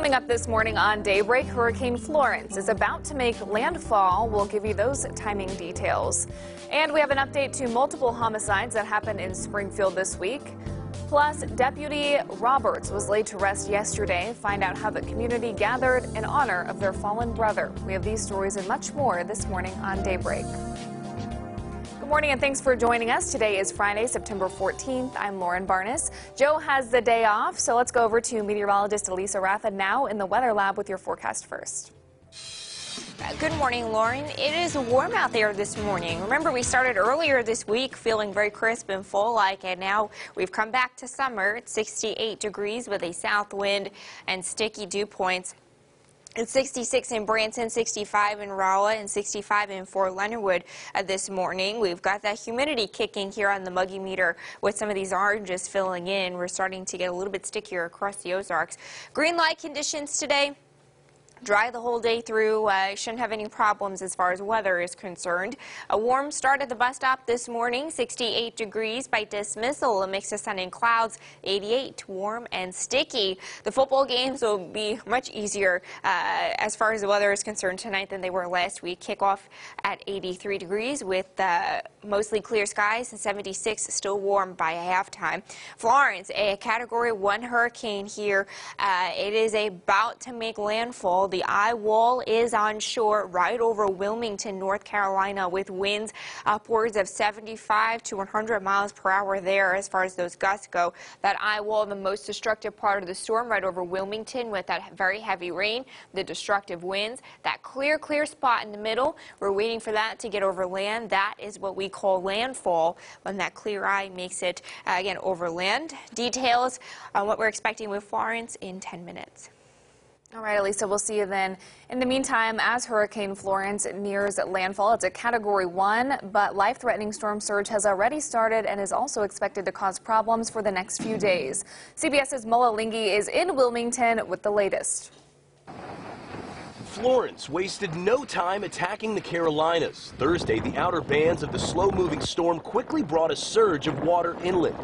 Coming up this morning on Daybreak, Hurricane Florence is about to make landfall. We'll give you those timing details. And we have an update to multiple homicides that happened in Springfield this week. Plus, Deputy Roberts was laid to rest yesterday. Find out how the community gathered in honor of their fallen brother. We have these stories and much more this morning on Daybreak. Good morning and thanks for joining us. Today is Friday, September 14th. I'm Lauren Barnes. Joe has the day off, so let's go over to meteorologist Elisa Ratha now in the weather lab with your forecast first. Good morning, Lauren. It is warm out there this morning. Remember, we started earlier this week feeling very crisp and fall-like, and now we've come back to summer. It's 68 degrees with a south wind and sticky dew points. It's 66 in Branson, 65 in Rolla, and 65 in Fort Leonard Wood this morning. We've got that humidity kicking here on the Muggy meter with some of these oranges filling in. We're starting to get a little bit stickier across the Ozarks. Green light conditions today. Dry the whole day through. Shouldn't have any problems as far as weather is concerned. A warm start at the bus stop this morning, 68 degrees by dismissal. A mix of sun and clouds, 88, warm and sticky. The football games will be much easier as far as the weather is concerned tonight than they were last week. Kickoff at 83 degrees with mostly clear skies and 76 still warm by halftime. Florence, a Category 1 hurricane here. It is about to make landfall. The eye wall is on shore right over Wilmington, North Carolina, with winds upwards of 75 to 100 miles per hour there as far as those gusts go. That eye wall, the most destructive part of the storm, right over Wilmington with that very heavy rain, the destructive winds. That clear spot in the middle, we're waiting for that to get over land. That is what we call landfall when that clear eye makes it, again, over land. Details on what we're expecting with Florence in 10 minutes. All right, Elisa, we'll see you then. In the meantime, as Hurricane Florence nears landfall, it's a Category 1, but life-threatening storm surge has already started and is also expected to cause problems for the next few days. CBS's Mola Lingyi is in Wilmington with the latest. Florence wasted no time attacking the Carolinas. Thursday, the outer bands of the slow-moving storm quickly brought a surge of water inland.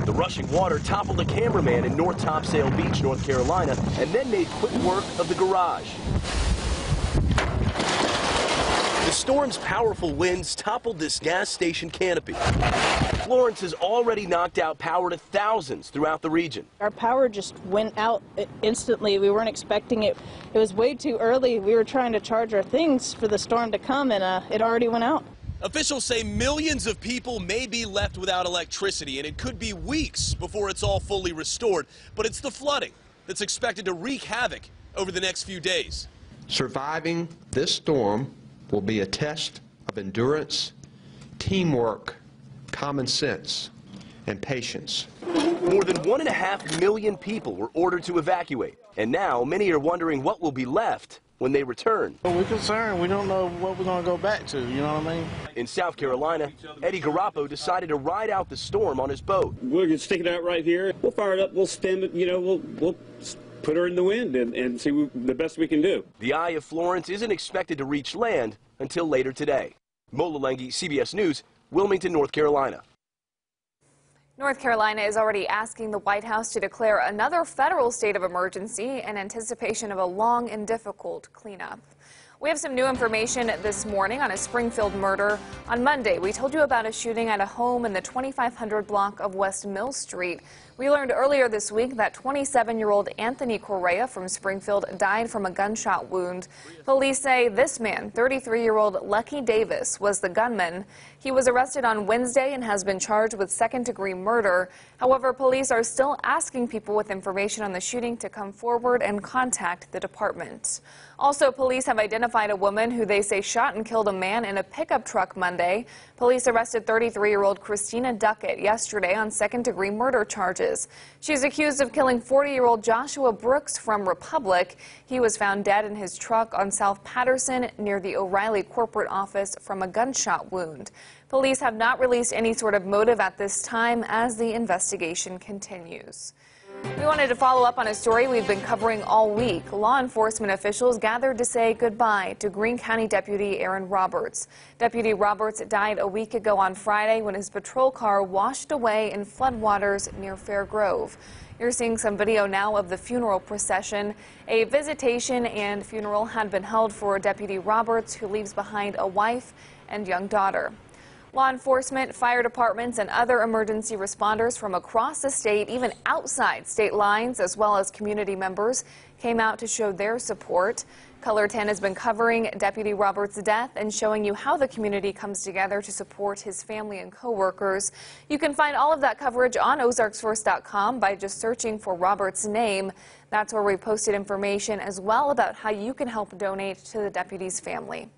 The rushing water toppled a cameraman in North Topsail Beach, North Carolina, and then made quick work of the garage. The storm's powerful winds toppled this gas station canopy. Florence has already knocked out power to thousands throughout the region. Our power just went out instantly. We weren't expecting it. It was way too early. We were trying to charge our things for the storm to come, and it already went out. Officials say millions of people may be left without electricity, and it could be weeks before it's all fully restored. But it's the flooding that's expected to wreak havoc over the next few days. Surviving this storm will be a test of endurance, teamwork, common sense, and patience. More than 1.5 million people were ordered to evacuate, and now many are wondering what will be left when they return. We're concerned. We don't know what we're going to go back to, you know what I mean? In South Carolina, Eddie Garappo decided to ride out the storm on his boat. We're going to stick it out right here. We'll fire it up, we'll stand it, we'll put her in the wind and see the best we can do. The eye of Florence isn't expected to reach land until later today. Mola Lingyi, CBS News, Wilmington, North Carolina. North Carolina is already asking the White House to declare another federal state of emergency in anticipation of a long and difficult cleanup. We have some new information this morning on a Springfield murder. On Monday, we told you about a shooting at a home in the 2500 block of West Mill Street. We learned earlier this week that 27-year-old Anthony Correa from Springfield died from a gunshot wound. Police say this man, 33-year-old Lucky Davis, was the gunman. He was arrested on Wednesday and has been charged with second-degree murder. However, police are still asking people with information on the shooting to come forward and contact the department. Also, police have identified a woman who they say shot and killed a man in a pickup truck Monday. Police arrested 33-year-old Christina Duckett yesterday on second-degree murder charges. She's accused of killing 40-year-old Joshua Brooks from Republic. He was found dead in his truck on South Patterson near the O'Reilly corporate office from a gunshot wound. Police have not released any sort of motive at this time as the investigation continues. We wanted to follow up on a story we've been covering all week. Law enforcement officials gathered to say goodbye to Greene County Deputy Aaron Roberts. Deputy Roberts died a week ago on Friday when his patrol car washed away in floodwaters near Fair Grove. You're seeing some video now of the funeral procession. A visitation and funeral had been held for Deputy Roberts, who leaves behind a wife and young daughter. Law enforcement, fire departments, and other emergency responders from across the state, even outside state lines, as well as community members, came out to show their support. Color 10 has been covering Deputy Roberts' death and showing you how the community comes together to support his family and co-workers. You can find all of that coverage on ozarksfirst.com by just searching for Roberts' name. That's where we posted information as well about how you can help donate to the deputy's family.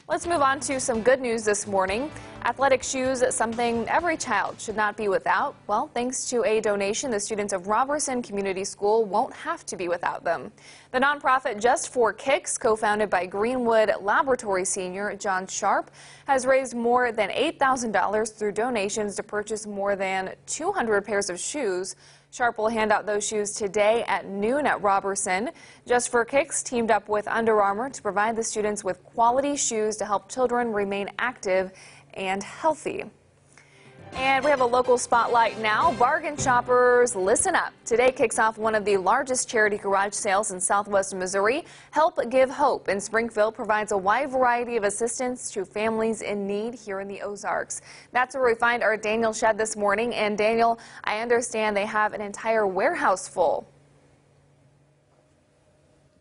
Let's move on to some good news this morning. Athletic shoes, something every child should not be without. Well, thanks to a donation, the students of Robertson Community School won't have to be without them. The nonprofit Just for Kicks, co-founded by Greenwood Laboratory senior John Sharp, has raised more than $8,000 through donations to purchase more than 200 pairs of shoes. Sharp will hand out those shoes today at noon at Robertson. Just for Kicks teamed up with Under Armour to provide the students with quality shoes to help children remain active and healthy. And we have a local spotlight now. Bargain shoppers, listen up. Today kicks off one of the largest charity garage sales in southwest Missouri. Help Give Hope in Springfield provides a wide variety of assistance to families in need here in the Ozarks. That's where we find our Daniel Shedd this morning. And Daniel, I understand they have an entire warehouse full.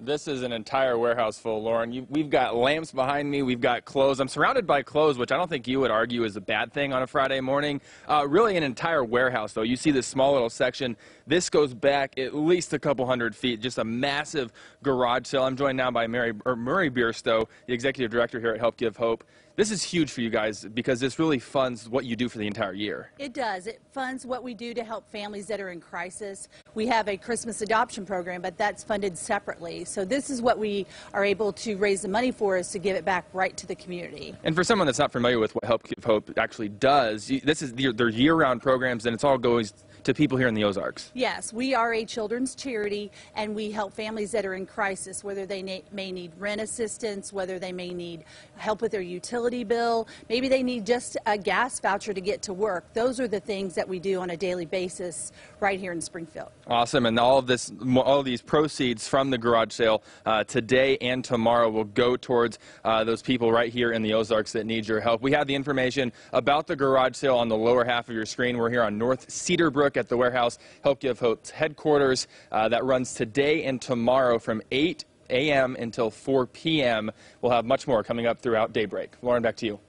This is an entire warehouse full, Lauren. We've got lamps behind me. We've got clothes. I'm surrounded by clothes, which I don't think you would argue is a bad thing on a Friday morning. Really an entire warehouse, though. You see this small little section. This goes back at least a couple hundred feet. Just a massive garage sale. I'm joined now by Murray Bierstow, the executive director here at Help Give Hope. This is huge for you guys because this really funds what you do for the entire year. It does. It funds what we do to help families that are in crisis. We have a Christmas adoption program, but that's funded separately. So this is what we are able to raise the money for, is to give it back right to the community. And for someone that's not familiar with what Help Give Hope actually does, this is their year-round programs, and it's all goes to people here in the Ozarks. Yes, we are a children's charity, and we help families that are in crisis, whether they may need rent assistance, whether they may need help with their utility bill, maybe they need just a gas voucher to get to work. Those are the things that we do on a daily basis right here in Springfield. Awesome, and all of these proceeds from the garage sale today and tomorrow will go towards those people right here in the Ozarks that need your help. We have the information about the garage sale on the lower half of your screen. We're here on North Cedarbrook at the warehouse, Help Give Hope's headquarters. That runs today and tomorrow from 8 a.m. until 4 p.m. We'll have much more coming up throughout daybreak. Lauren, back to you.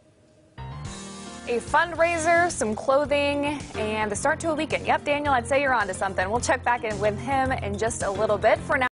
A fundraiser, some clothing, and the start to a weekend. Yep, Daniel, I'd say you're on to something. We'll check back in with him in just a little bit. For now.